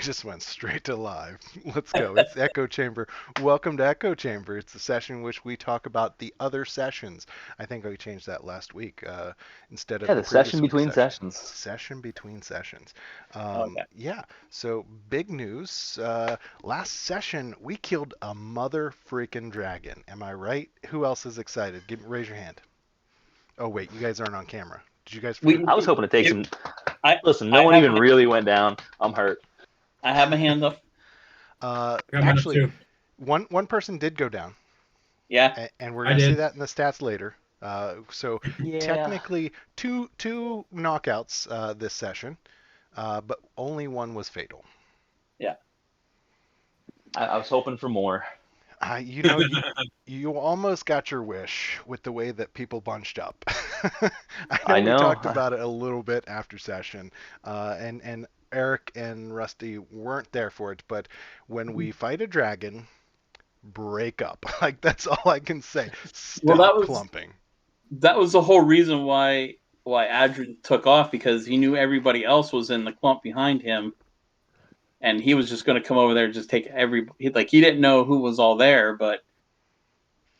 just went straight to live. Let's go. It's Echo Chamber. Welcome to Echo Chamber. It's the session in which we talk about the other sessions. I think we changed that last week instead of Yeah, the the session previous week's between session. sessions. Session between sessions. Okay. Yeah, so big news. Last session, we killed a mother freaking dragon. Am I right? Who else is excited? Raise your hand. Oh, wait, you guys aren't on camera. Did you guys forget? We I was hoping to take it, some. I Listen, no I one have even really went down. I'm hurt. I have my hand up. Got mine up Actually, too. one person did go down. Yeah. And we're I going to see did. that in the stats later. So Yeah, technically, two knockouts this session, but only one was fatal. Yeah. I was hoping for more. You know, you almost got your wish with the way that people bunched up. I know I we know. talked about it a little bit after session, and Eric and Rusty weren't there for it, but when we fight a dragon, break up. Like that's all I can say. Well, Stop clumping. that was the whole reason why Adrian took off, because he knew everybody else was in the clump behind him, and he was just going to come over there and just take he didn't know who was all there, but I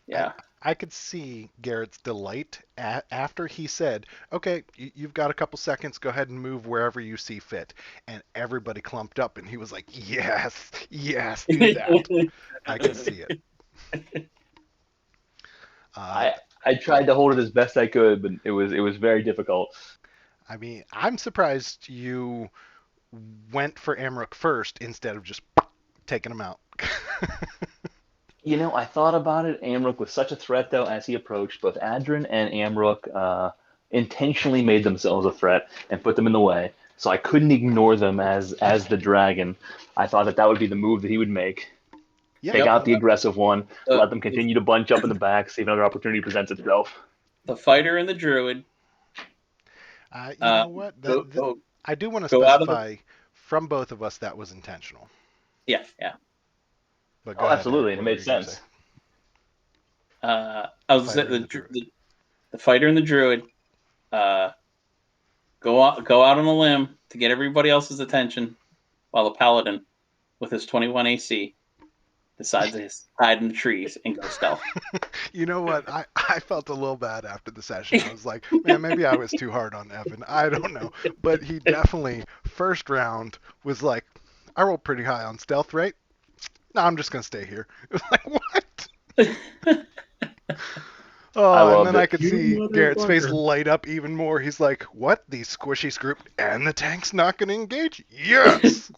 yeah. I could see Garrett's delight after he said, "Okay, you've got a couple seconds. Go ahead and move wherever you see fit." And everybody clumped up, and he was like, "Yes, yes, do that." I could see it. Uh, I tried to hold it as best I could, but it was very difficult. I mean, I'm surprised you went for Amrook first instead of just taking him out. I thought about it. Amrook was such a threat, though, as he approached. Both Adrin and Amrook intentionally made themselves a threat and put them in the way. So I couldn't ignore them as the dragon. I thought that would be the move that he would make. Yeah, Take Yep. out the aggressive one, The, let them continue to bunch up in the back, see if another opportunity presents itself. the fighter and the druid you know what? go go I do want to go out of the specify from both of us that was intentional. yeah. But go Oh, ahead, absolutely, Eric. and it What were made you going to say? sense. I was Fighter the, and the druid. the fighter and the druid uh, go out on a limb to get everybody else's attention, while the paladin, with his 21 AC, decides to hide in the trees and go stealth. You know what? I felt a little bad after the session. I was like, man, maybe I was too hard on Evan. I don't know. But he definitely, first round, was like, I rolled pretty high on stealth, right? No, I'm just going to stay here. It was like, what? I Oh, and loved then I it. could You see Garrett's face motherfucker. light up even more. He's like, what? These squishies group and the tank's not going to engage? Yes!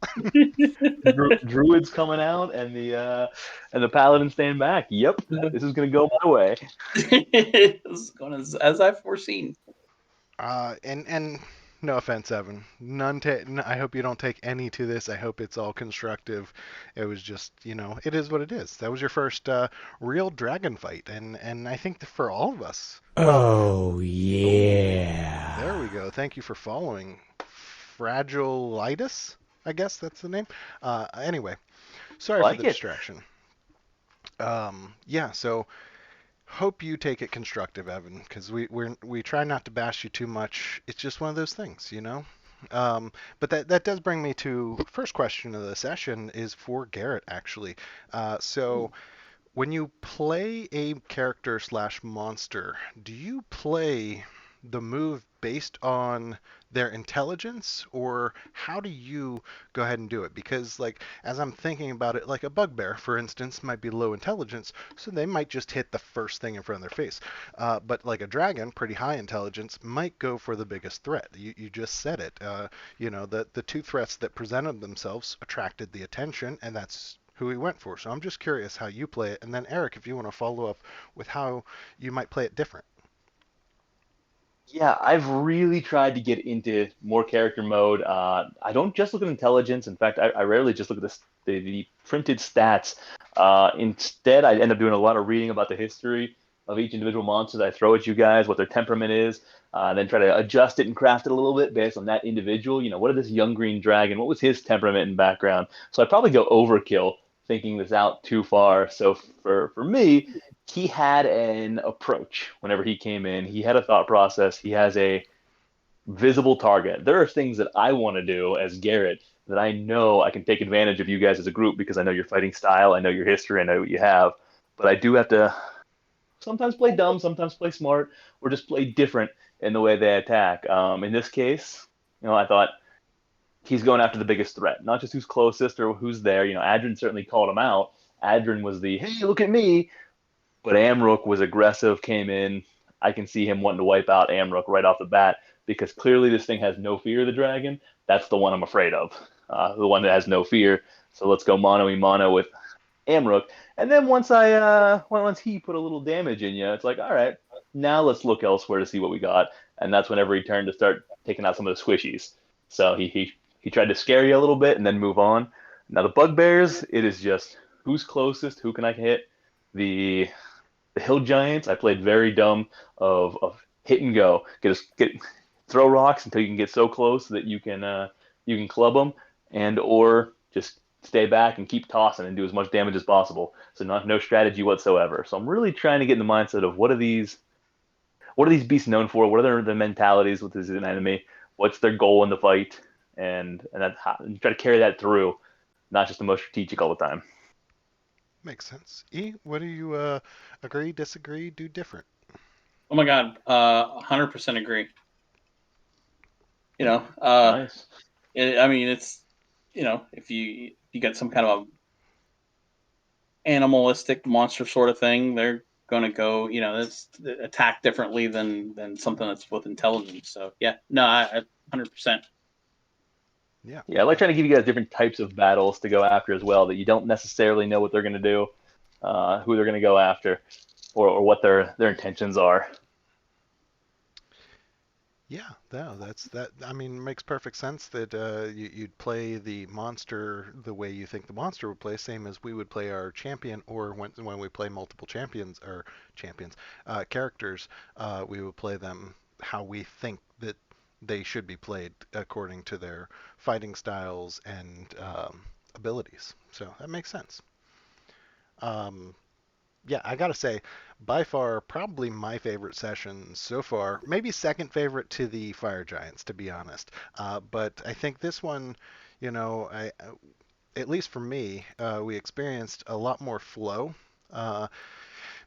Druids coming out and the paladin staying back. Yep, this is gonna go my way. It's going as I've foreseen. And no offense, Evan. I hope you don't take any to this. I hope it's all constructive. It was just, it is what it is. That was your first real dragon fight, and I think that for all of us. Well, Oh, there yeah. we go. Thank you for following. Fragilitis, I guess that's the name. Anyway, I sorry for like the it. distraction. Yeah. So hope you take it constructive, Evan, because we try not to bash you too much. It's just one of those things. But that does bring me to first question of the session is for Garrett actually. So when you play a character slash monster, do you play the move based on their intelligence, or how do you go ahead and do it? Because, like, as I'm thinking about it, like a bugbear, for instance, might be low intelligence, so they might just hit the first thing in front of their face. But like a dragon, pretty high intelligence, might go for the biggest threat. You just said it. The two threats that presented themselves attracted the attention, and that's who he went for. So I'm just curious how you play it. And then Eric, if you want to follow up with how you might play it different. Yeah, I've really tried to get into more character mode. I don't just look at intelligence. In fact, I rarely just look at the printed stats. Instead, I end up doing a lot of reading about the history of each individual monster that I throw at you guys, what their temperament is, then try to adjust it and craft it a little bit based on that individual. What is this young green dragon? What was his temperament and background? So I probably go overkill thinking this out too far. So for me, he had an approach whenever he came in. He had a thought process. He has visible target. There are things that I want to do as Garrett that I know I can take advantage of you guys as a group because I know your fighting style, I know your history, I know what you have. But I do have to sometimes play dumb, sometimes play smart, or just play different in the way they attack. In this case, I thought he's going after the biggest threat, not just who's closest or who's there. Adrian certainly called him out. Adrian was the hey, look at me, but Amrook was aggressive, came in. I can see him wanting to wipe out Amrook right off the bat because clearly this thing has no fear of the dragon. That's the one I'm afraid of, the one that has no fear. So let's go mono e mono with Amrook. And then once he put a little damage in you, it's like, all right, now let's look elsewhere to see what we got. And that's whenever he turned to start taking out some of the squishies. So he tried to scare you a little bit and then move on. Now the bugbears, it is just who's closest, who can I hit? The the hill giants, I played very dumb of hit and go, get throw rocks until you can get so close that you can club them, and or just stay back and keep tossing and do as much damage as possible. So no strategy whatsoever. So I'm really trying to get in the mindset of what are these beasts known for? What are their mentalities with this enemy? What's their goal in the fight? And that's how, and try to carry that through, not just the most strategic all the time. Makes sense. E, what do you agree, disagree, do different? Oh my god, 100% agree. Nice. I mean, it's if you get some kind of a animalistic monster sort of thing, they're going to go, that's attack differently than something that's with intelligence. So yeah, no, I 100%. Yeah. Yeah, I like trying to give you guys different types of battles to go after as well that you don't necessarily know what they're going to do, who they're going to go after, or what their intentions are. Yeah, no, that's that. I mean, makes perfect sense that you'd play the monster the way you think the monster would play, same as we would play our champion, or when we play multiple champions characters, we would play them how we think that they should be played according to their fighting styles and abilities. So that makes sense. Um, yeah, I gotta say, by far, probably my favorite session so far. Maybe second favorite to the Fire Giants, to be honest. But I think this one, at least for me, we experienced a lot more flow. Uh,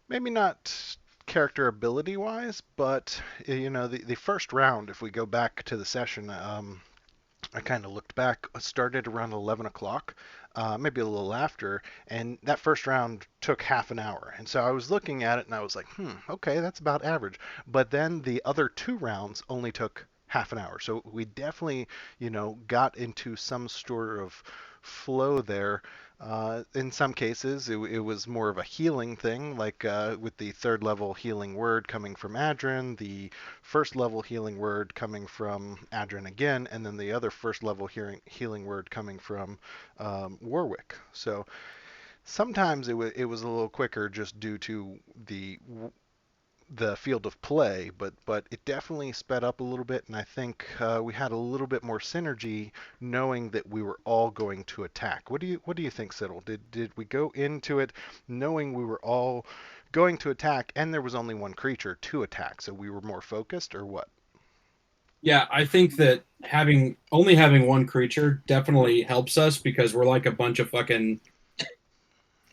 Maybe not character ability wise, but the first round, if we go back to the session, I kind of looked back, started around 11 o'clock, maybe a little after, and that first round took half an hour. And so I was looking at it and I was like, okay, that's about average. But then the other two rounds only took half an hour. So we definitely, got into some sort of flow there. In some cases, it was more of a healing thing, like with the third level healing word coming from Adrin, the first level healing word coming from Adrin again, and then the other first level healing word coming from Warwick. So sometimes it was a little quicker just due to the field of play, but it definitely sped up a little bit, and I think we had a little bit more synergy, knowing that we were all going to attack. What do you think, Siddle? Did we go into it knowing we were all going to attack, and there was only one creature to attack, so we were more focused, or what? Yeah, I think that only having one creature definitely helps us because we're like a bunch of fucking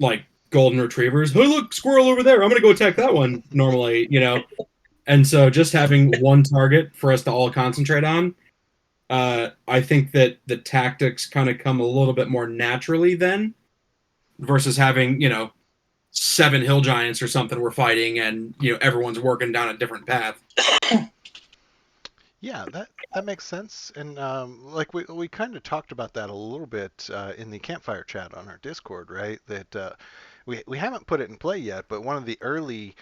like golden retrievers. Hey, look, squirrel over there. I'm gonna go attack that one normally. And so just having one target for us to all concentrate on, I think that the tactics kind of come a little bit more naturally then versus having seven hill giants or something we're fighting and everyone's working down a different path. Yeah, that makes sense. And like we kind of talked about that a little bit in the campfire chat on our Discord, right? That we haven't put it in play yet, but one of the early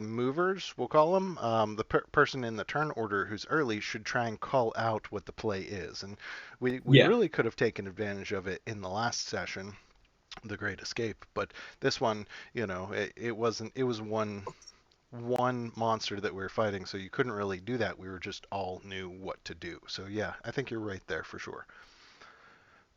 movers, we'll call them, the person in the turn order who's early should try and call out what the play is. And we Yeah. really could have taken advantage of it in the last session, the Great Escape, but this one, it wasn't. It was one monster that we were fighting, so you couldn't really do that. We were just all knew what to do. So yeah, I think you're right there for sure.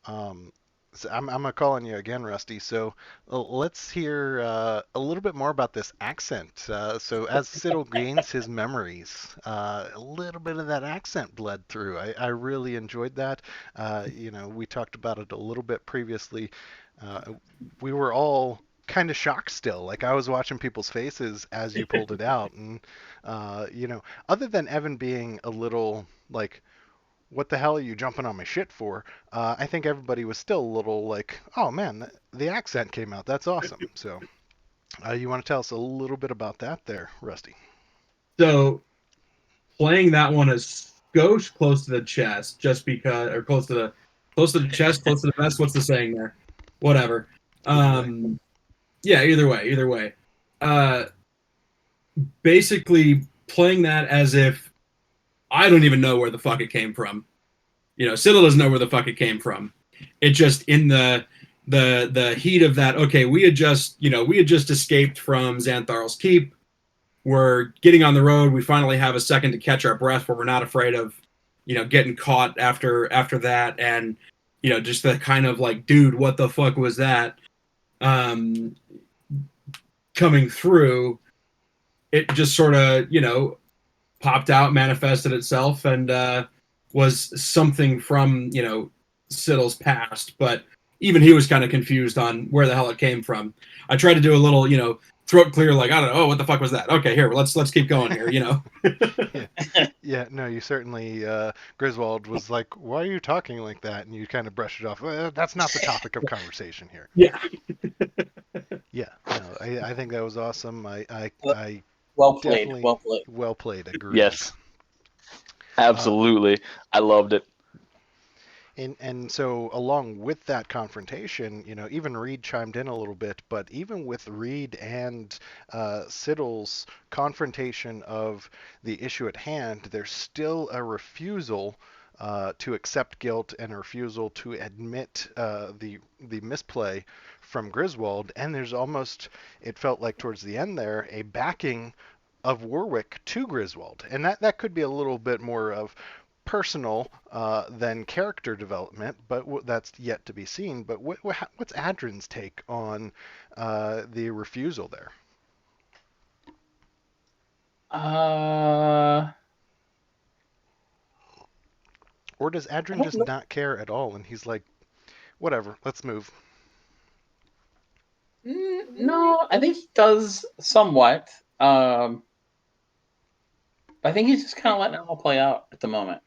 Um, So I'm gonna call on you again, Rusty. So let's hear a little bit more about this accent. So as Siddle gains his memories, a little bit of that accent bled through. I really enjoyed that. We talked about it a little bit previously. Uh, we were all kind of shocked still. Like I was watching people's faces as you pulled it out, and other than Evan being a little like, what the hell are you jumping on my shit for? I think everybody was still a little like, oh man, the accent came out. That's awesome. So, you want to tell us a little bit about that there, Rusty? So playing that one as skosh close to the chest, just because, or close to the chest, close to the vest. What's the saying there? Whatever. Yeah, either way. Uh, Basically playing that as if I don't even know where the fuck it came from. Siddle doesn't know where the fuck it came from. It just in the heat of that. Okay, we had just escaped from Xantharl's Keep. We're getting on the road. We finally have a second to catch our breath, where we're not afraid of, getting caught after that, and just the kind of like, dude, what the fuck was that? Coming through, it just sort of popped out, manifested itself, and was something from Siddle's past. But even he was kind of confused on where the hell it came from. I tried to do a little throat clear, like, I don't know, oh, what the fuck was that? Okay, here, let's keep going here. Yeah, no, you certainly. Griswold was like, "Why are you talking like that?" And you kind of brushed it off. That's not the topic of conversation here. Yeah. Yeah, no, I think that was awesome. I Well played. definitely Well played. well played. Agreed. Yes, absolutely. I loved it. And so along with that confrontation, even Reed chimed in a little bit, but even with Reed and Siddle's confrontation of the issue at hand, there's still a refusal to accept guilt and a refusal to admit the misplay from Griswold. And there's almost, it felt like towards the end there, a backing of Warwick to Griswold, and that could be a little bit more of personal than character development, but that's yet to be seen. But what's Adrin's take on the refusal there? Or does Adrin just not care at all, and he's like, whatever, let's move? No, I think he does somewhat. I think he's just kind of letting it all play out at the moment.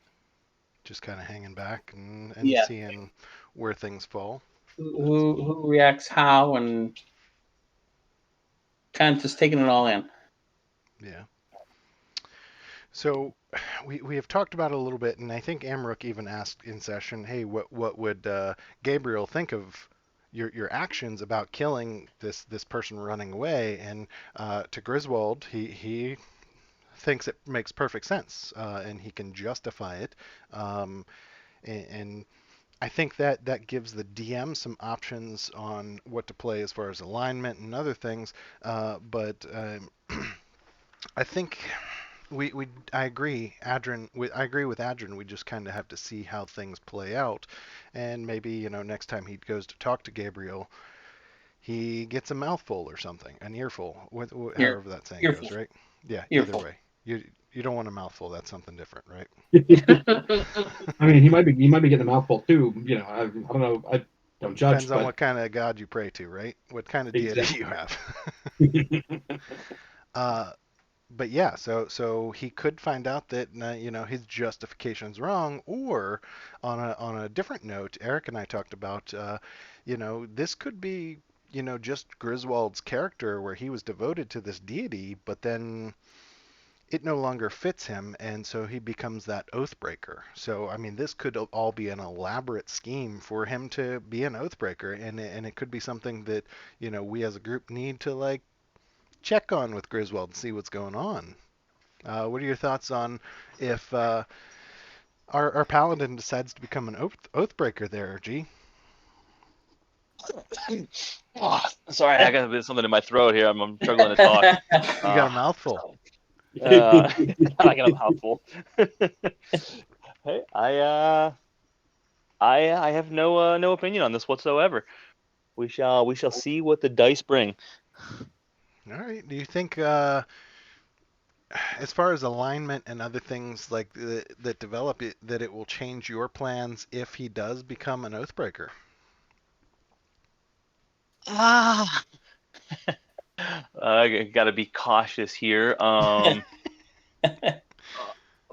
Just kind of hanging back and Yeah. seeing where things fall. Who reacts how, and kind of just taking it all in. Yeah. So we have talked about it a little bit, and I think Amrook even asked in session, hey, what would Gabriel think of your actions about killing this person running away? And to Griswold, he thinks it makes perfect sense, and he can justify it. And I think that gives the DM some options on what to play as far as alignment and other things. But I think I agree, Adrin. I agree with Adrin. We just kind of have to see how things play out, and maybe next time he goes to talk to Gabriel, he gets a mouthful or something, an earful, however that saying goes, right? Yeah. Earful. Either way, you don't want a mouthful. That's something different, right? I mean, he might be getting a mouthful too. I don't know. I don't judge. Depends on what kind of god you pray to, right? What kind of deity you have. But yeah, so he could find out that his justification's wrong, or on a different note, Eric and I talked about this could be just Griswold's character where he was devoted to this deity, but then it no longer fits him, and so he becomes that oathbreaker. So I mean, this could all be an elaborate scheme for him to be an oathbreaker, and it could be something that we as a group need to like check on with Griswold and see what's going on. What are your thoughts on if our paladin decides to become an oathbreaker there, G? Oh, sorry, I got a bit of something in my throat here. I'm struggling to talk. You got a mouthful. I got a mouthful. Hey, I have no opinion on this whatsoever. We shall see what the dice bring. All right. Do you think, as far as alignment and other things like that develop, that it will change your plans if he does become an Oathbreaker? Ah, I got to be cautious here.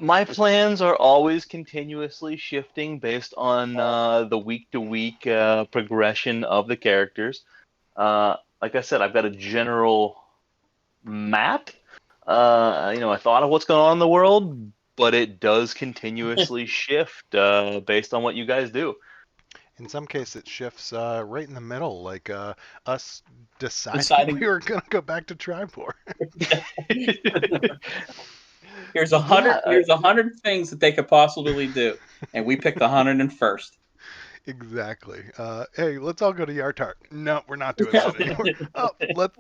My plans are always continuously shifting based on the week-to-week progression of the characters. Like I said, I've got a general map, a thought of what's going on in the world, but it does continuously shift based on what you guys do. In some cases, it shifts right in the middle, like us deciding Deciding we were going to go back to Chamb3r. here's Yeah, 100 things that they could possibly do, and we picked 101st. Exactly. Hey, let's all go to Yartark. No, we're not doing that anymore. Oh,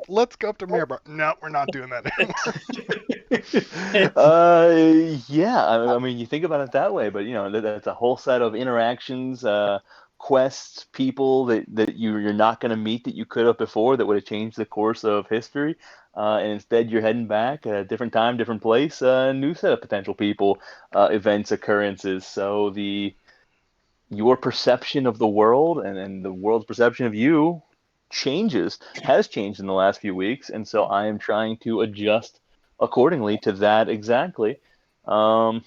let's go up to Mirror. No, we're not doing that anymore. yeah. I mean, you think about it that way, but that's a whole set of interactions, quests, people that you're not going to meet that you could have before that would have changed the course of history. And instead, you're heading back at a different time, different place, new set of potential people, events, occurrences. So your perception of the world and the world's perception of you has changed in the last few weeks, and so I am trying to adjust accordingly to that exactly. And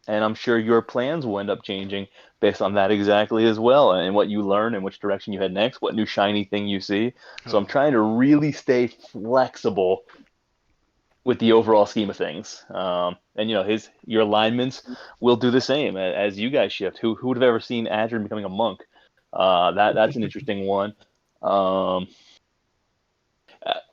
I'm sure your plans will end up changing based on that exactly as well, and what you learn and which direction you head next, what new shiny thing you see. So I'm trying to really stay flexible with the overall scheme of things. And your alignments will do the same as you guys shift. Who would have ever seen Adrian becoming a monk? That's an interesting one. Um,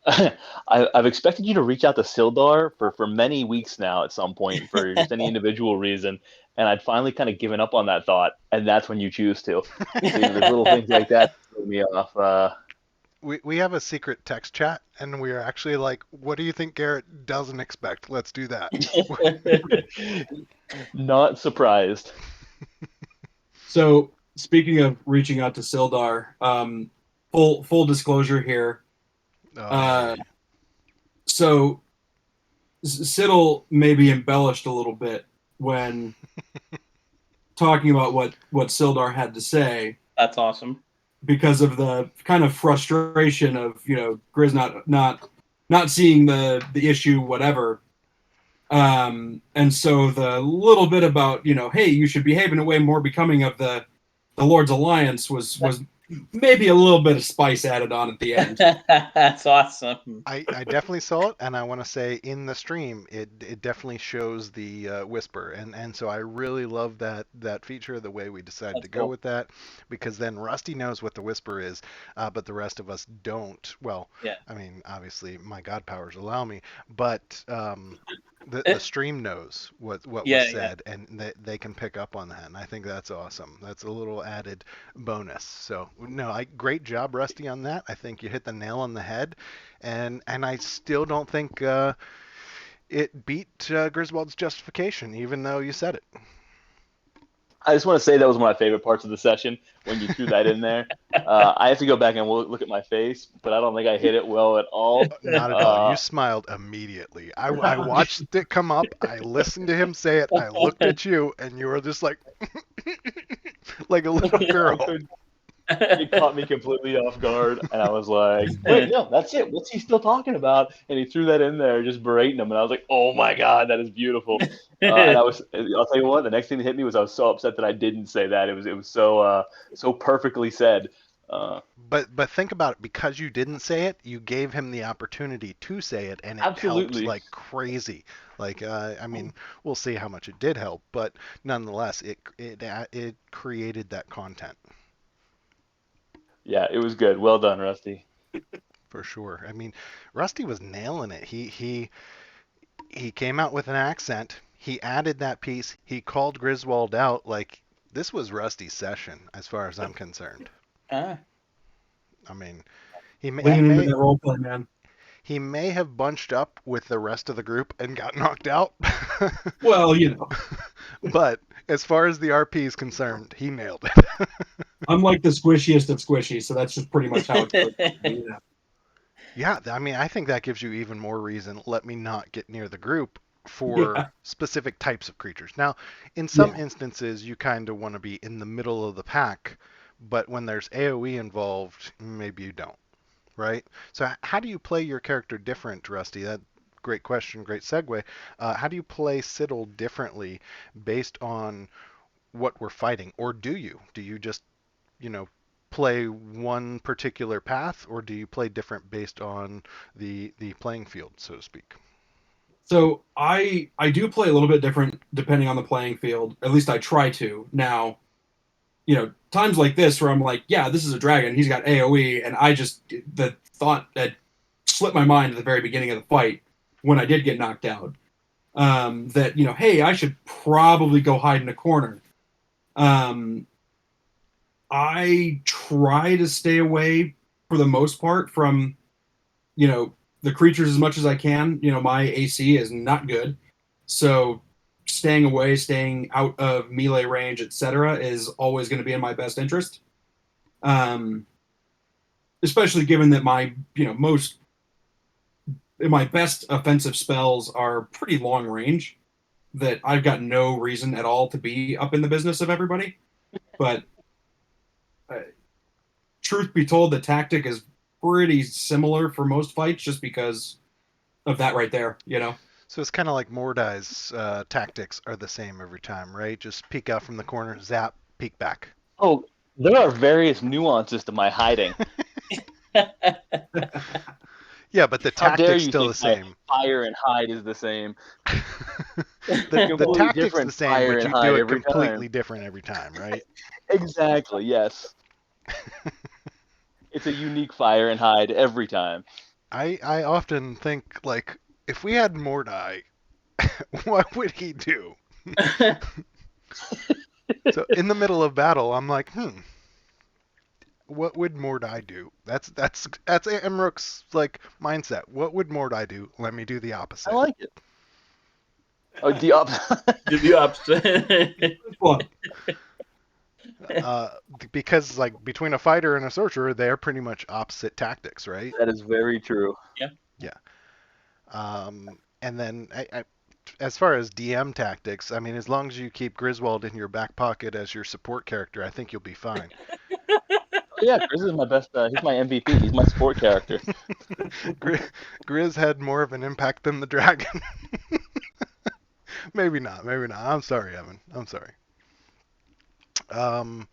I've expected you to reach out to Sildar for many weeks now at some point for just any individual reason, and I'd finally kind of given up on that thought, and that's when you choose to. So, there's little things like that that throw me off. We have a secret text chat, and we are actually like, what do you think Garrett doesn't expect? Let's do that. Not surprised. So speaking of reaching out to Sildar, full disclosure here. So Siddle maybe embellished a little bit when talking about what Sildar had to say. That's awesome. Because of the kind of frustration of Grizz not seeing the issue, whatever. And so the little bit about hey, you should behave in a way more becoming of the Lord's Alliance was maybe a little bit of spice added on at the end. That's awesome. I definitely saw it, and I want to say in the stream, it definitely shows the whisper, and so I really love that feature, the way we decided That's to go cool. with that, because then Rusty knows what the whisper is, but the rest of us don't. Well, Yeah. I mean, obviously my god powers allow me, but the stream knows what was said, and they can pick up on that, and I think that's awesome. That's a little added bonus. So no, great job, Rusty, on that. I think you hit the nail on the head, and I still don't think it beat Griswold's justification, even though you said it. I just want to say that was one of my favorite parts of the session when you threw that in there. I have to go back and look at my face, but I don't think I hit it well at all. Not at all. You smiled immediately. I watched it come up. I listened to him say it. I looked at you, and you were just like, like a little girl. It caught me completely off guard, and I was like, wait, no, that's it. What's he still talking about? And he threw that in there, just berating him, and I was like, oh my god, that is beautiful. And I'll tell you what, the next thing that hit me was I was so upset that I didn't say that. It was so perfectly said. But think about it. Because you didn't say it, you gave him the opportunity to say it, and it Absolutely. helped like crazy. Like I mean, we'll see how much it did help, but nonetheless, it created that content. Yeah, it was good. Well done, Rusty. For sure. I mean, Rusty was nailing it. He came out with an accent. He added that piece. He called Griswold out. Like, this was Rusty's session, as far as I'm concerned. I mean, he may have bunched up with the rest of the group and got knocked out. Well, But as far as the RP is concerned, he nailed it. I'm like the squishiest of squishy, so that's just pretty much how it goes. Yeah. Yeah, I mean, I think that gives you even more reason. Let me not get near the group for Yeah. specific types of creatures. Now, in some Yeah. instances, you kind of want to be in the middle of the pack, but when there's AoE involved, maybe you don't, right? So, how do you play your character different, Rusty? That great question, great segue. How do you play Siddle differently based on what we're fighting, or do you? Do you just play one particular path, or do you play different based on the playing field, so to speak? So I do play a little bit different depending on the playing field. At least I try to. Now, times like this where I'm like, yeah, this is a dragon. He's got AoE, and I just the thought that slipped my mind at the very beginning of the fight when I did get knocked out. That hey, I should probably go hide in a corner. Um, I try to stay away for the most part from the creatures as much as I can. My AC is not good, so staying away, staying out of melee range, etc., is always going to be in my best interest. Um, Especially given that my best offensive spells are pretty long range. That I've got no reason at all to be up in the business of everybody. But uh, truth be told, the tactic is pretty similar for most fights, just because of that right there. So it's kind of like Mordai's tactics are the same every time, right? Just peek out from the corner, zap, peek back. Oh, there are various nuances to my hiding. Yeah, but the How dare tactic's you still the think my same. fire and hide is the same? The Completely tactic's the different same, fire but and you do hide it every time. completely different every time, right? Exactly, yes. It's a unique fire and hide every time. I often think, like, if we had Mordai, what would he do? So in the middle of battle, I'm like, what would Mordai do? That's Emrook's like mindset. What would Mordai do? Let me do the I opposite. like it. Oh, the up. Did the opposite. Well, Uh, because like between a fighter and a sorcerer, they're pretty much opposite tactics, right? That is very true. Yeah. Yeah. And then as far as DM tactics, I mean, as long as you keep Griswold in your back pocket as your support character, I think you'll be fine. Oh, yeah, Chris is my best. He's my MVP. He's my support character. Grizz had more of an impact than the dragon. Maybe not. Maybe not. I'm sorry, Evan. I'm sorry. Um,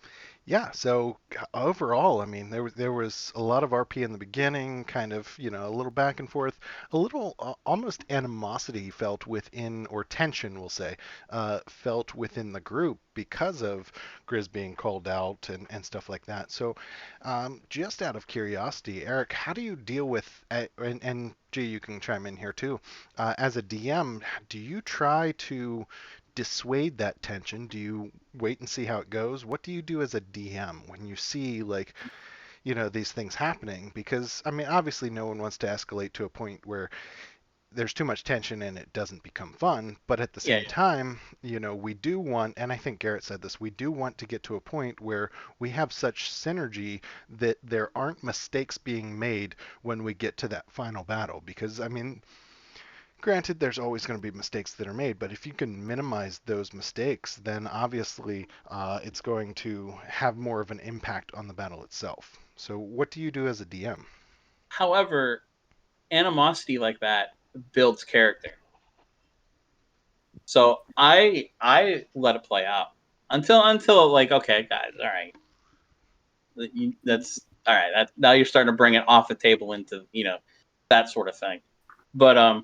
yeah. So overall, I mean, there was a lot of RP in the beginning, kind of a little back and forth, a little almost animosity felt within, or tension, we'll say, felt within the group because of Grizz being called out and stuff like that. So, just out of curiosity, Eric, how do you deal with and G, you can chime in here too. As a DM, do you try to dissuade that tension? Do you wait and see how it goes? What do you do as a DM when you see like, these things happening? Because I mean, obviously no one wants to escalate to a point where there's too much tension and it doesn't become fun, but at the Yeah, same time, we do want, and I think Garrett said this, we do want to get to a point where we have such synergy that there aren't mistakes being made when we get to that final battle. Because I mean, granted, there's always going to be mistakes that are made, but if you can minimize those mistakes, then obviously it's going to have more of an impact on the battle itself. So, what do you do as a DM? however, animosity like that builds character. So I let it play out until like, okay, guys, all right, that's all right. That now you're starting to bring it off the table into that sort of thing. But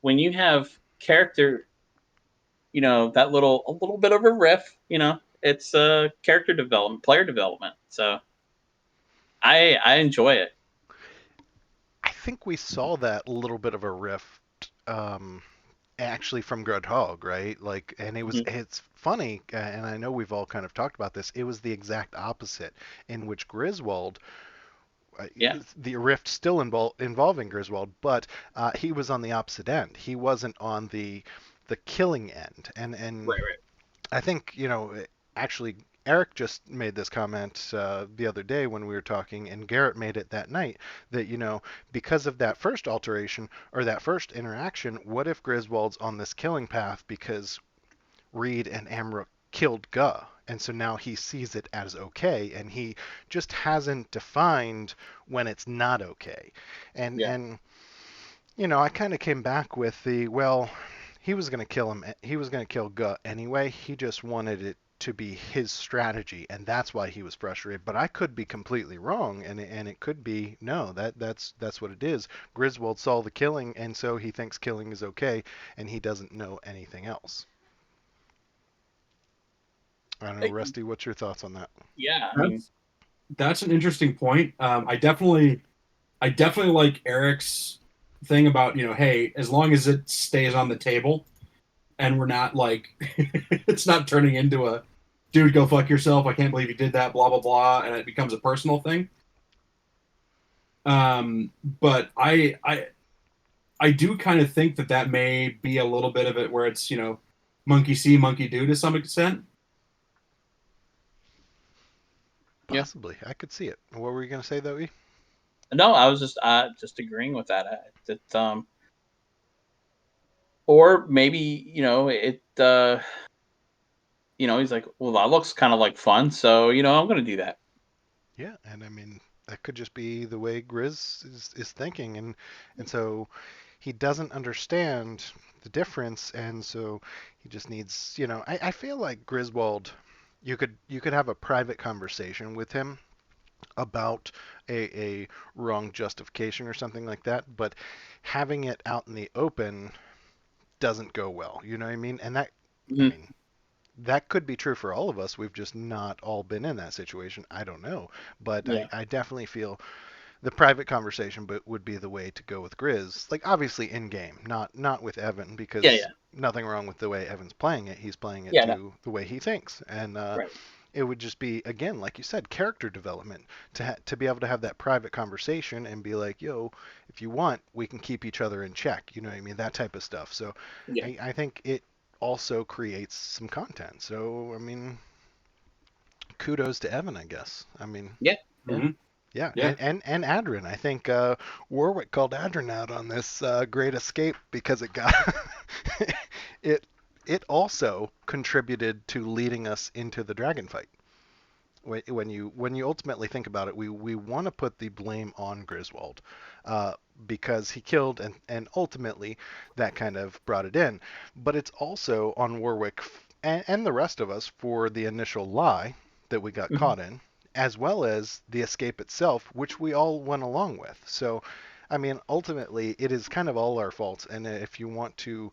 when you have character, that a little bit of a riff, it's character development, player development. So I enjoy it. I think we saw that little bit of a rift actually from Grudhog, right? Like, and Mhm. it's funny, and I know we've all kind of talked about this. It was the exact opposite, in which Griswold, Yeah, the rift still involving Griswold, but he was on the opposite end. He wasn't on the the killing end. And Right. I think, actually, Eric just made this comment the other day when we were talking, and Garrett made it that night, that, because of that first alteration or that first interaction, what if Griswold's on this killing path because Reed and Amruk killed Guh? And so now he sees it as okay, and he just hasn't defined when it's not okay. And Yeah. I kind of came back with well, he was going to kill him. He was going to kill Guh anyway. He just wanted it to be his strategy, and that's why he was frustrated. But I could be completely wrong, and it could be no. That's what it is. Griswold saw the killing, and so he thinks killing is okay, and he doesn't know anything else. I don't know, Rusty. What's your thoughts on that? Yeah, I mean, That's an interesting point. I definitely like Eric's thing about, hey, as long as it stays on the table and we're not like it's not turning into a dude, go fuck yourself, I can't believe you did that, blah blah blah, and it becomes a personal thing. But I do kind of think that may be a little bit of it where it's, monkey see, monkey do to some extent. Possibly. I could see it. What were you going to say, though, E? no, I was just agreeing with that. Or maybe he's like, well, that looks kind of like fun, so I'm gonna do that. Yeah, and I mean that could just be the way Grizz is thinking, and so he doesn't understand the difference, and so he just needs, I feel like Griswold, you could have a private conversation with him about a wrong justification or something like that, but having it out in the open doesn't go well. You know what I mean? And that, I Mhm. mean, that could be true for all of us. We've just not all been in that situation. I don't know, but Yeah. I definitely feel the private conversation but would be the way to go with Grizz. Like obviously in game, not with Evan, because Yeah. nothing wrong with the way Evan's playing it. He's playing it Yeah. No. to the way he thinks, and Right. it would just be again, like you said, character development to be able to have that private conversation and be like, yo, if you want, we can keep each other in check. You know what I mean? That type of stuff. So Yeah. I think it also creates some content. So I mean, kudos to Evan, I guess. I mean, Yeah. Mm-hmm. yeah, Yeah. and Adrin. I think Warwick called Adrin out on this Great Escape because it got it. It also contributed to leading us into the dragon fight. When you ultimately think about it, we want to put the blame on Griswold because he killed, and ultimately that kind of brought it in. But it's also on Warwick and the rest of us for the initial lie that we got caught in, as well as the escape itself, which we all went along with. So, I mean, ultimately, it is kind of all our faults. And if you want to,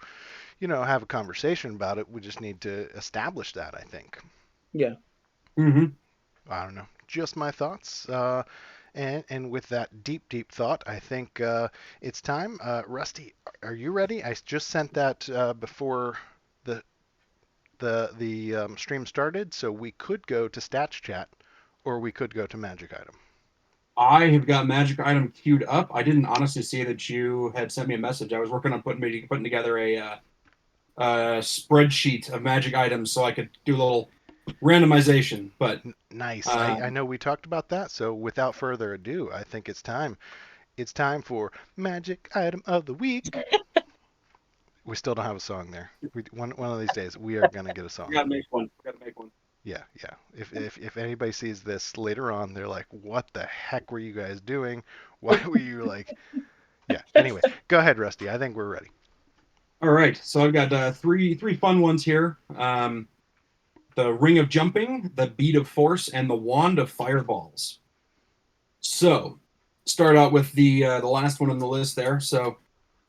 have a conversation about it, we just need to establish that, I think. Yeah. Mm-hmm. I don't know. Just my thoughts. And with that deep thought, I think it's time. Rusty, are you ready? I just sent that before the stream started, so we could go to stats chat, or we could go to magic item. I have got magic item queued up. I didn't honestly see that you had sent me a message. I was working on putting together a spreadsheet of magic items so I could do a little randomization. But Nice. I know we talked about that, so without further ado, I think it's time. It's time for magic item of the week. We still don't have a song there. One of these days, we are gonna get a song. Gotta make one. Yeah, yeah. If anybody sees this later on, they're like, "What the heck were you guys doing? Why were you like?" Yeah. Anyway, go ahead, Rusty. I think we're ready. All right. So I've got three fun ones here. The Ring of Jumping, the Bead of Force, and the Wand of Fireballs. So start out with the last one on the list there. So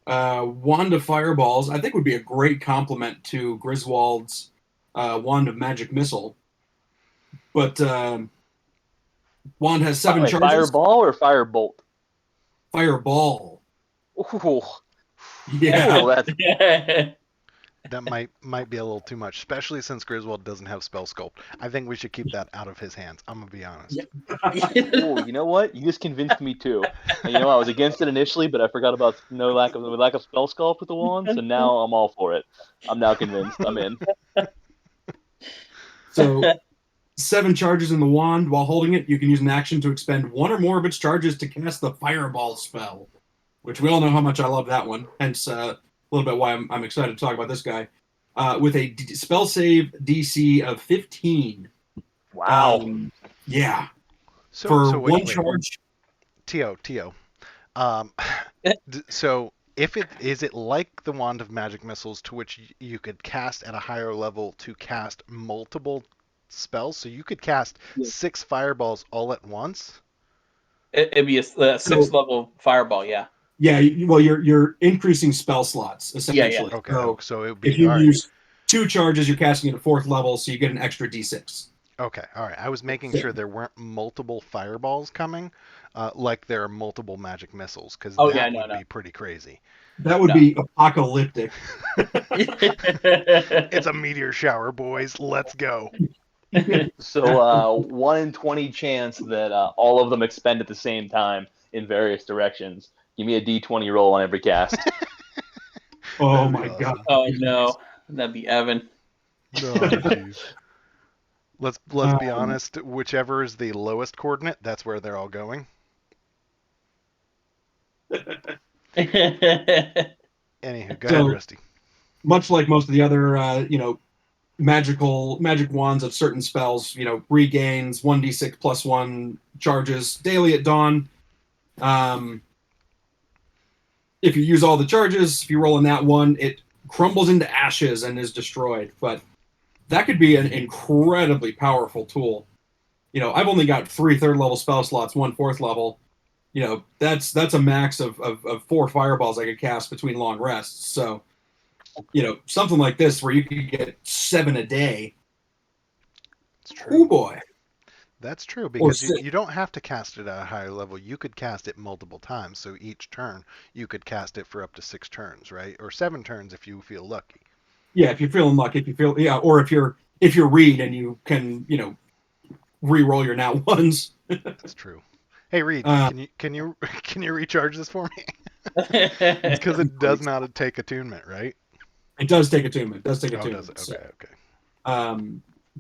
Wand of Fireballs, I think would be a great complement to Griswold's Wand of Magic Missile. But Wand has 7 charges. Fireball or firebolt? Fireball. Ooh. Yeah. Ooh, that's That might be a little too much, especially since Griswold doesn't have spell sculpt. I think we should keep that out of his hands. I'm gonna be honest. Oh, you know what? You just convinced me too. And I was against it initially, but I forgot about lack of spell sculpt with the wand, so now I'm all for it. I'm now convinced. I'm in. So 7 charges in the wand. While holding it, you can use an action to expend 1 or more of its charges to cast the Fireball spell, which we all know how much I love that one. Hence, a little bit why I'm excited to talk about this guy. With a spell save DC of 15. Wow. Yeah. So wait, one wait. charge. Tio. So if is it like the Wand of Magic Missiles, to which you could cast at a higher level to cast multiple spells? So you could cast 6 fireballs all at once? It'd be a 6th level fireball, yeah. Yeah, well, you're increasing spell slots, essentially. Yeah. Okay, so it would if be you all use 2 charges, you're casting it at 4th level, so you get an extra d6. Okay, all right. I was making sure there weren't multiple fireballs coming, like there are multiple magic missiles, because that would be pretty crazy. That would be apocalyptic. It's a meteor shower, boys. Let's go. So 1 in 20 chance that all of them expend at the same time in various directions. Give me a d20 roll on every cast. Oh my god. Oh no, that'd be Evan. No, jeez. Let's be honest. Whichever is the lowest coordinate, that's where they're all going. Anywho, go ahead, Rusty. Much like most of the other, magic wands of certain spells, regains 1d6 plus 1 charges daily at dawn. If you use all the charges, if you roll in that one, it crumbles into ashes and is destroyed. But that could be an incredibly powerful tool. I've only got 3 3rd level spell slots, 1 4th level. That's a max of 4 fireballs I could cast between long rests. So, something like this where you could get 7 a day. It's true. Oh boy. That's true, because you don't have to cast it at a higher level. You could cast it multiple times. So each turn, you could cast it for up to 6 turns, right? Or 7 turns if you feel lucky. Yeah, if you're feeling lucky, or if you're Reed and you can, re-roll your nat ones. That's true. Hey Reed, can you recharge this for me? Because it does not take attunement, right? It does take attunement. Does it? Okay, so, okay.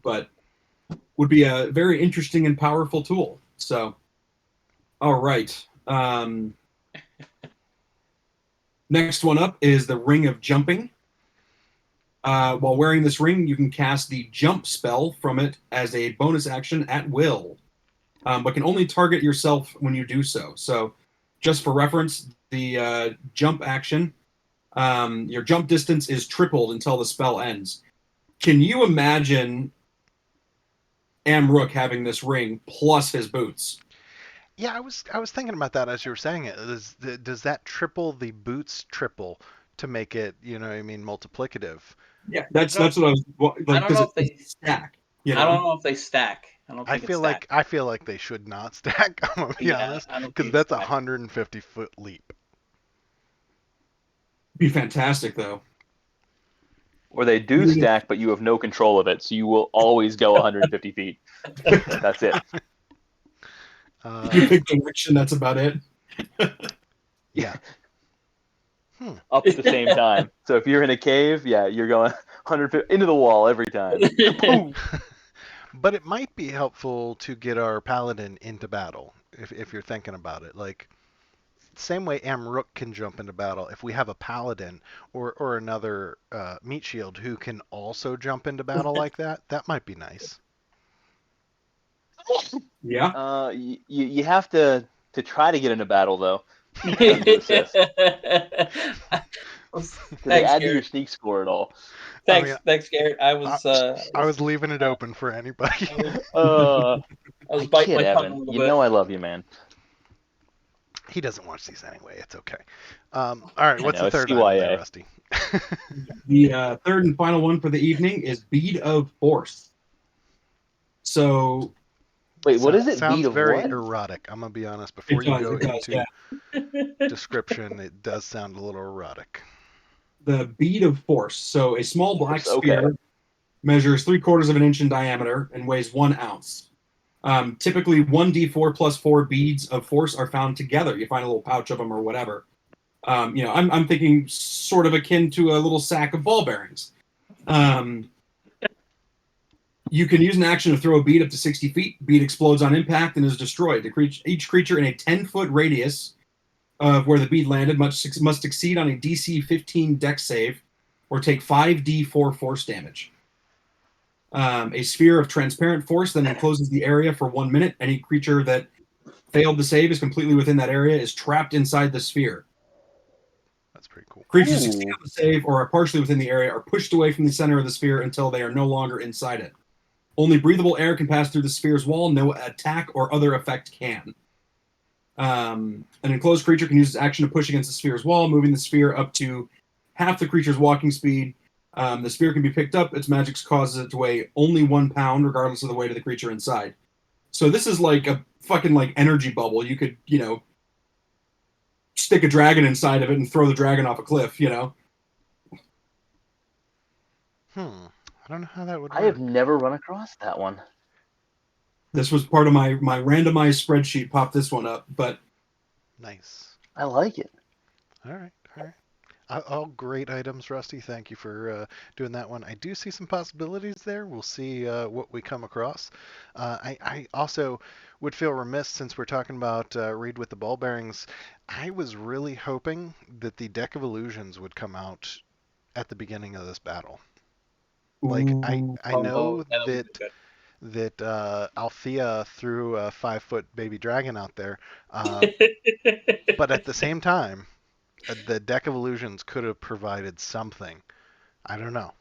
But would be a very interesting and powerful tool. So, all right. Next one up is the Ring of Jumping. While wearing this ring, you can cast the Jump spell from it as a bonus action at will, but can only target yourself when you do so. So, just for reference, the jump action, your jump distance is tripled until the spell ends. Can you imagine Chamb3r having this ring plus his boots? Yeah, I was thinking about that as you were saying it. Does that triple the boots triple to make it, multiplicative? Yeah, that's what I was like. I don't know if they stack. I don't know if they stack. I feel like they should not stack. I'm gonna be honest, because that's a 150-foot leap. Be fantastic though. Or they do stack, but you have no control of it, so you will always go 150 feet. That's it. You pick direction. That's about it. Yeah. Up at the same time. So if you're in a cave, you're going 150 into the wall every time. But it might be helpful to get our paladin into battle if you're thinking about it. Like, same way Chamb3r can jump into battle. If we have a paladin or another meat shield who can also jump into battle like that, that might be nice. Yeah. You have to try to get into battle though. Thanks, They add to your sneak score at all. Thanks, Garrett. I was leaving it open for anybody. I was biting my tongue a little bit. I love you, man. He doesn't watch these anyway. It's okay. All right, what's the third item there, Rusty? The third and final one for the evening is Bead of Force. So, wait, what is it? Sounds Bead of very what? erotic. I'm gonna be honest. Before you go into description, it does sound a little erotic. the bead of force. So a small black Okay. sphere measures 3/4 of an inch in diameter and weighs 1 ounce. Typically, 1d4 plus 4 beads of force are found together. You find a little pouch of them or whatever. I'm thinking sort of akin to a little sack of ball bearings. You can use an action to throw a bead up to 60 feet. Bead explodes on impact and is destroyed. Each creature in a 10-foot radius of where the bead landed must succeed on a DC 15 Dex save or take 5d4 force damage. A sphere of transparent force then encloses the area for 1 minute. Any creature that failed the save is completely within that area is trapped inside the sphere. That's pretty cool. Creatures succeed on the save or are partially within the area are pushed away from the center of the sphere until they are no longer inside it. Only breathable air can pass through the sphere's wall. No attack or other effect can. An enclosed creature can use its action to push against the sphere's wall, moving the sphere up to half the creature's walking speed. The sphere can be picked up. Its magic causes it to weigh only 1 pound, regardless of the weight of the creature inside. So this is like a fucking like energy bubble. You could, stick a dragon inside of it and throw the dragon off a cliff, I don't know how that would work. I have never run across that one. This was part of my randomized spreadsheet. Pop this one up, but Nice. I like it. All right. All great items, Rusty. Thank you for doing that one. I do see some possibilities there. We'll see what we come across. I also would feel remiss, since we're talking about Read with the Ball Bearings. I was really hoping that the Deck of Illusions would come out at the beginning of this battle. Like, I know that Althea threw a 5-foot baby dragon out there, but at the same time, the Deck of Illusions could have provided something. I don't know,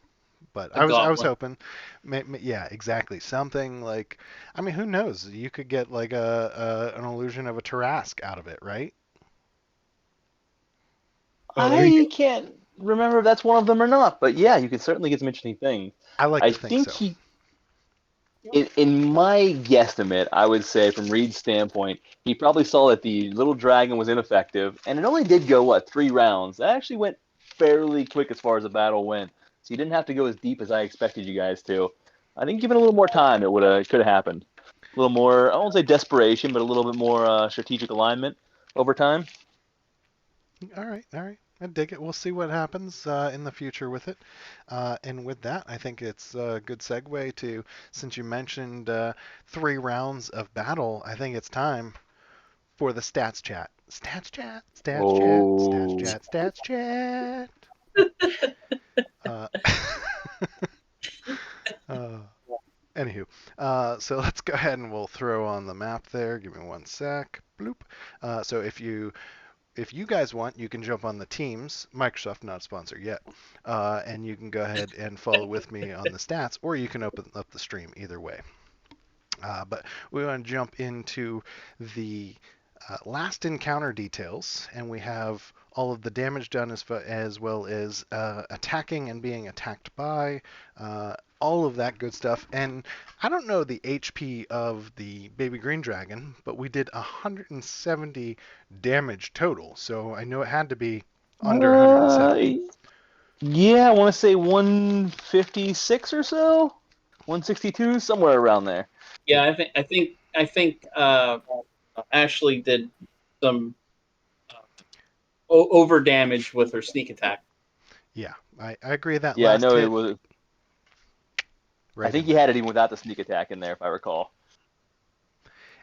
but I was hoping. Yeah, exactly. Something like, I mean, who knows? You could get like an illusion of a Tarask out of it, right? I can't remember if that's one of them or not, but yeah, you could certainly get some interesting things. I like to think so. In my guesstimate, I would say from Reed's standpoint, he probably saw that the little dragon was ineffective, and it only did go, 3 rounds? That actually went fairly quick as far as the battle went, so you didn't have to go as deep as I expected you guys to. I think given a little more time, it could have happened. A little more, I won't say desperation, but a little bit more strategic alignment over time. All right. I dig it. We'll see what happens in the future with it. And with that, I think it's a good segue to, since you mentioned 3 rounds of battle, I think it's time for the stats chat. Stats chat. Anywho, so let's go ahead and we'll throw on the map there. Give me 1 sec. Bloop. So if you guys want, you can jump on the teams. Microsoft not a sponsor yet, and you can go ahead and follow with me on the stats, or you can open up the stream. Either way. But we want to jump into the last encounter details, and we have all of the damage done as well as attacking and being attacked by, all of that good stuff. And I don't know the HP of the baby green dragon, but we did 170 damage total, so I know it had to be under 170. Yeah, I want to say 156 or so, 162, somewhere around there. Yeah, I think Ashley did some over damage with her sneak attack. Yeah, I agree that. Yeah, last I know hit, it was. Right, I think you had it even without the sneak attack in there, if I recall.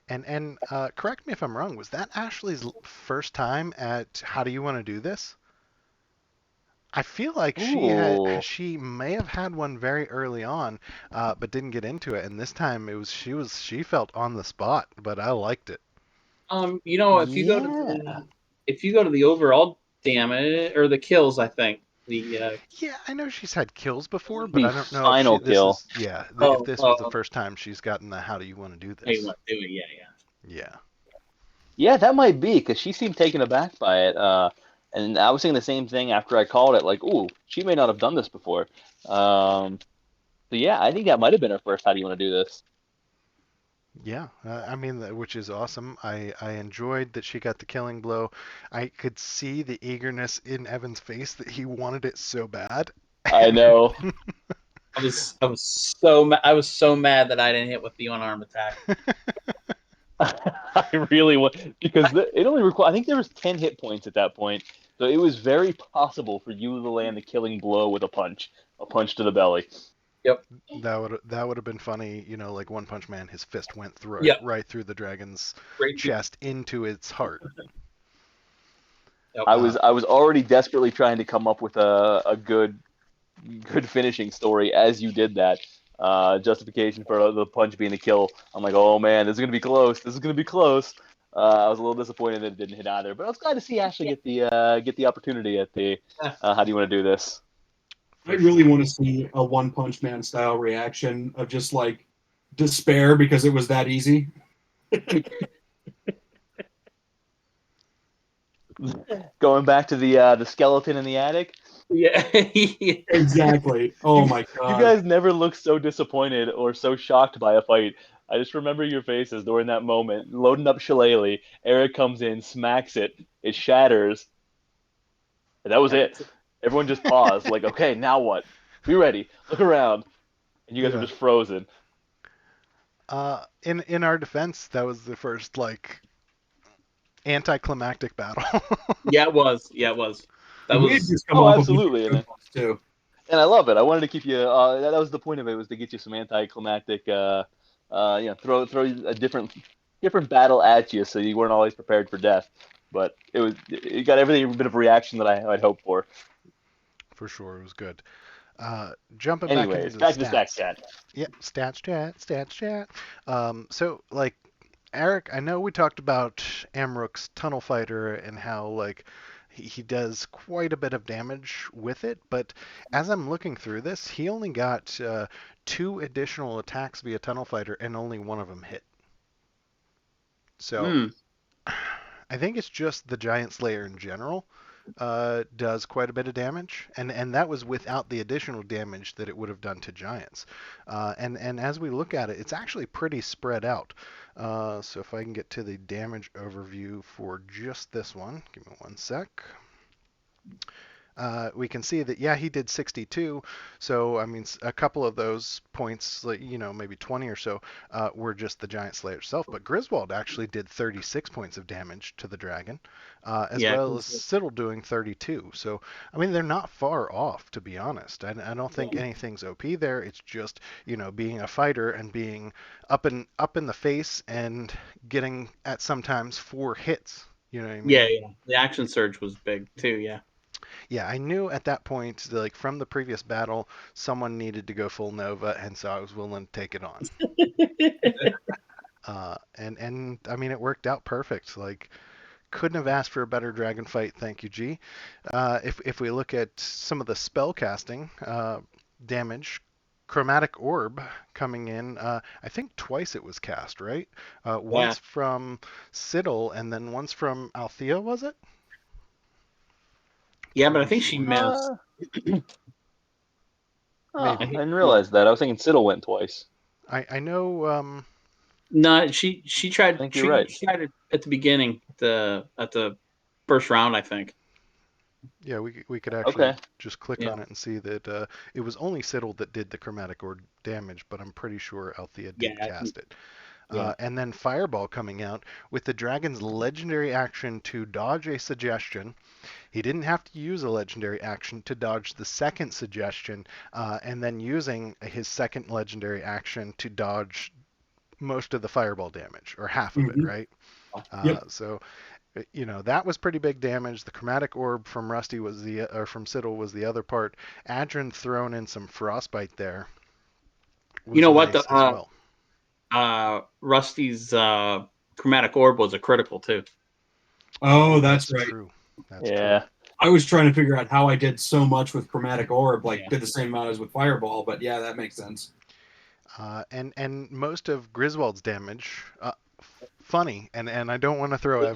And correct me if I'm wrong. Was that Ashley's first time at How Do You Want to Do This? I feel like she may have had one very early on, but didn't get into it. And this time she felt on the spot, but I liked it. If you go to the overall damage or the kills, I think Yeah, I know she's had kills before, but I don't know final if kill. if this was the first time she's gotten the How Do You Want to Do This? How you want to do it? Yeah. Yeah, that might be, because she seemed taken aback by it. And I was thinking the same thing after I called it, like, ooh, she may not have done this before. So yeah, I think that might have been her first How Do You Want to Do This? Yeah, I mean, which is awesome. I enjoyed that she got the killing blow. I could see the eagerness in Evan's face that he wanted it so bad. I know. I was so mad that I didn't hit with the unarmed attack. I really want because it only required. I think there was 10 hit points at that point, so it was very possible for you to land the killing blow with a punch to the belly. Yep. That would have been funny, like One Punch Man, his fist went through Yep. right through the dragon's Great. chest into its heart. Yep. I was already desperately trying to come up with a good finishing story as you did that. Justification for the punch being the kill. I'm like, oh man, this is gonna be close. This is gonna be close. I was a little disappointed that it didn't hit either, but I was glad to see Ashley get the opportunity at the. How do you want to do this? I really want to see a One Punch Man style reaction of just like despair because it was that easy. Going back to the skeleton in the attic. Yeah. Exactly. Oh my god. You guys never look so disappointed or so shocked by a fight. I just remember your faces during that moment, loading up Shillelagh. Eric comes in, smacks it, it shatters, and that was it. Everyone just paused, like, okay, now what? Be ready. Look around. And you guys were just frozen. In our defense, that was the first anticlimactic battle. Yeah, it was. Yeah, it was. That we had was. just come Oh, off absolutely. of too. And I love it. I wanted to keep you. That was the point of it, was to get you some anticlimactic. Throw a different battle at you, so you weren't always prepared for death. But it got every bit of reaction that I'd hoped for. For sure, it was good. Jumping back Anyways, into the back to the stats. stats chat. Yep, stats chat. So Eric, I know we talked about Amrook's Tunnel Fighter and how he does quite a bit of damage with it, but as I'm looking through this, he only got 2 additional attacks via Tunnel Fighter and only one of them hit. So I think it's just the Giant Slayer in general does quite a bit of damage, and that was without the additional damage that it would have done to giants. And as we look at it, it's actually pretty spread out. So if I can get to the damage overview for just this one, give me one sec. We can see that, yeah, he did 62. So, I mean, a couple of those points, maybe 20 or so, were just the Giant Slayer itself. But Griswold actually did 36 points of damage to the dragon, as well as Siddle doing 32. So, I mean, they're not far off, to be honest. I don't think anything's OP there. It's just, being a fighter and being up in the face and getting at sometimes 4 hits. You know what I mean? Yeah. The action surge was big too. Yeah. Yeah, I knew at that point, from the previous battle, someone needed to go full Nova, and so I was willing to take it on. And I mean, it worked out perfect. Couldn't have asked for a better dragon fight. Thank you, G. If we look at some of the spell casting damage, Chromatic Orb coming in, I think twice it was cast, right? Once from Siddle, and then once from Althea, was it? Yeah, but I think she missed. I didn't realize that. I was thinking Siddle went twice. I know. No, she tried. I think you're right. She tried it at the beginning, at the first round, I think. Yeah, we could actually just click on it and see that it was only Siddle that did the Chromatic Orb damage, but I'm pretty sure Althea did cast it. And then Fireball coming out with the dragon's legendary action to dodge a suggestion. He didn't have to use a legendary action to dodge the second suggestion, and then using his second legendary action to dodge most of the Fireball damage, or half of it, right? So, that was pretty big damage. The Chromatic Orb from Rusty from Siddle was the other part. Adrin thrown in some Frostbite there. You know what? Nice as well. Rusty's Chromatic Orb was a critical too. Oh, that's right. True. That's true. I was trying to figure out how I did so much with Chromatic Orb, did the same amount as with Fireball, but yeah, that makes sense. And most of Griswold's damage, funny, and I don't want to throw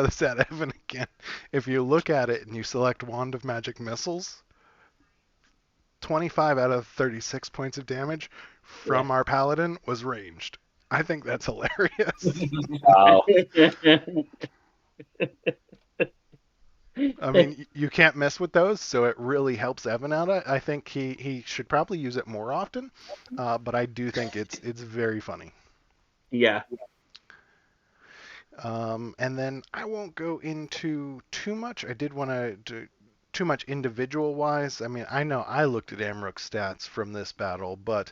this at Evan again. If you look at it and you select Wand of Magic Missiles, 25 out of 36 points of damage from our Paladin was ranged. I think that's hilarious. Wow. I mean, you can't mess with those, so it really helps Evan out. I think he should probably use it more often, but I do think it's very funny. Yeah. And then I won't go into too much. I did want to do too much individual wise. I mean, I know I looked at Amrook's stats from this battle, but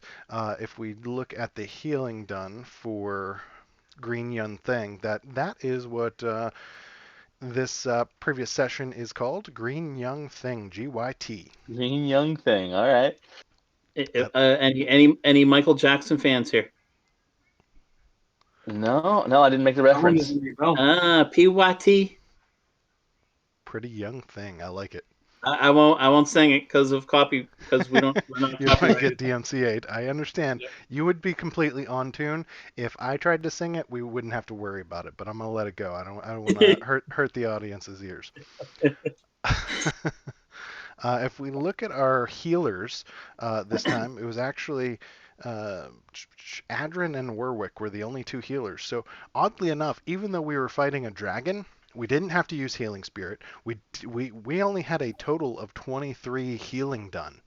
if we look at the healing done for Green Yun Thing, that is what this previous session is called Green Young Thing, GYT. Green young thing. All right. Any Michael Jackson fans here? No, I didn't make the That one reference. doesn't ring a bell. PYT. Pretty young thing. I like it. I won't sing it because of copy because we're not You might copyrighted. get DMCA'd. I understand. Yep. You would be completely on tune. If I tried to sing it, we wouldn't have to worry about it. But I'm gonna let it go. I don't want to hurt the audience's ears. If we look at our healers this time, it was actually Adrin and Warwick were the only two healers. So oddly enough, even though we were fighting a dragon, we didn't have to use healing spirit. We only had a total of 23 healing done.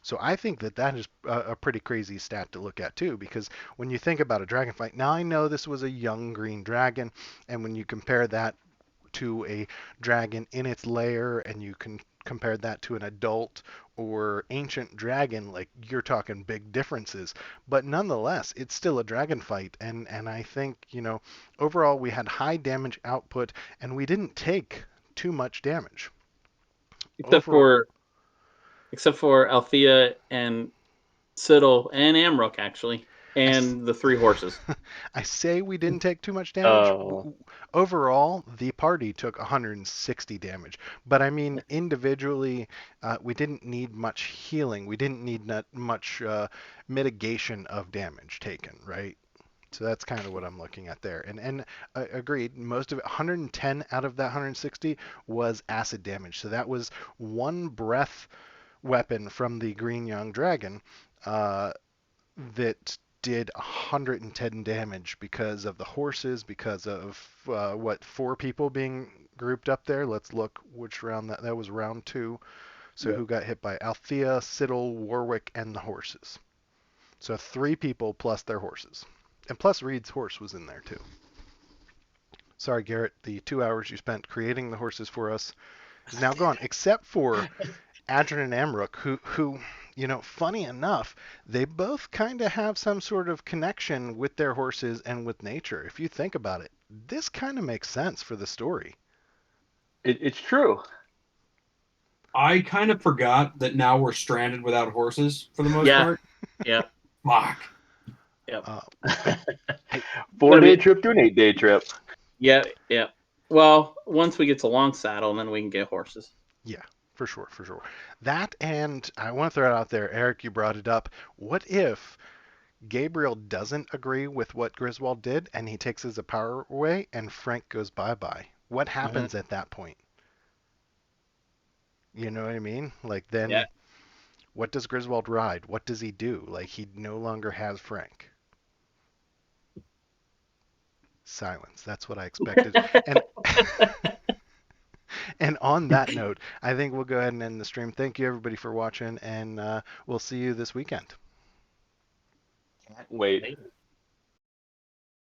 So I think that is a pretty crazy stat to look at too, because when you think about a dragon fight, now I know this was a young green dragon, and when you compare that to a dragon in its lair, and you can compare that to an adult or ancient dragon, like you're talking big differences. But nonetheless, it's still a dragon fight, and I think overall we had high damage output, and we didn't take too much damage. except Overall, for except for Althea and Siddle and Amrook actually, I, and the three horses. I say we didn't take too much damage. Oh. Overall, the party took 160 damage. But I mean, individually, we didn't need much healing. We didn't need much mitigation of damage taken, right? So that's kind of what I'm looking at there. And agreed, most of it, 110 out of that 160 was acid damage. So that was one breath weapon from the Green Young Dragon that did 110 damage because of the horses, because of four people being grouped up there. Let's look which round that was round two. So Yeah. who got hit by Althea, Siddle, Warwick, and the horses. So three people plus their horses. And plus Reed's horse was in there too. Sorry, Garrett, the 2 hours you spent creating the horses for us is now gone, except for Adrian and Amrook, who, funny enough, they both kind of have some sort of connection with their horses and with nature. If you think about it, this kind of makes sense for the story. It's true. I kind of forgot that now we're stranded without horses for the most Yeah. part. Yeah. Fuck. Yep. 4-day trip to an 8-day trip. Yeah. Yeah. Well, once we get to Long Saddle, then we can get horses. Yeah, for sure. That, and I want to throw it out there, Eric, you brought it up. What if Gabriel doesn't agree with what Griswold did and he takes his power away and Frank goes bye-bye? What happens at that point? You know what I mean? Like then Yeah. what does Griswold ride? What does he do? Like he no longer has Frank. Silence. That's what I expected. And and on that note, I think we'll go ahead and end the stream. Thank you everybody for watching, and we'll see you this weekend. Wait.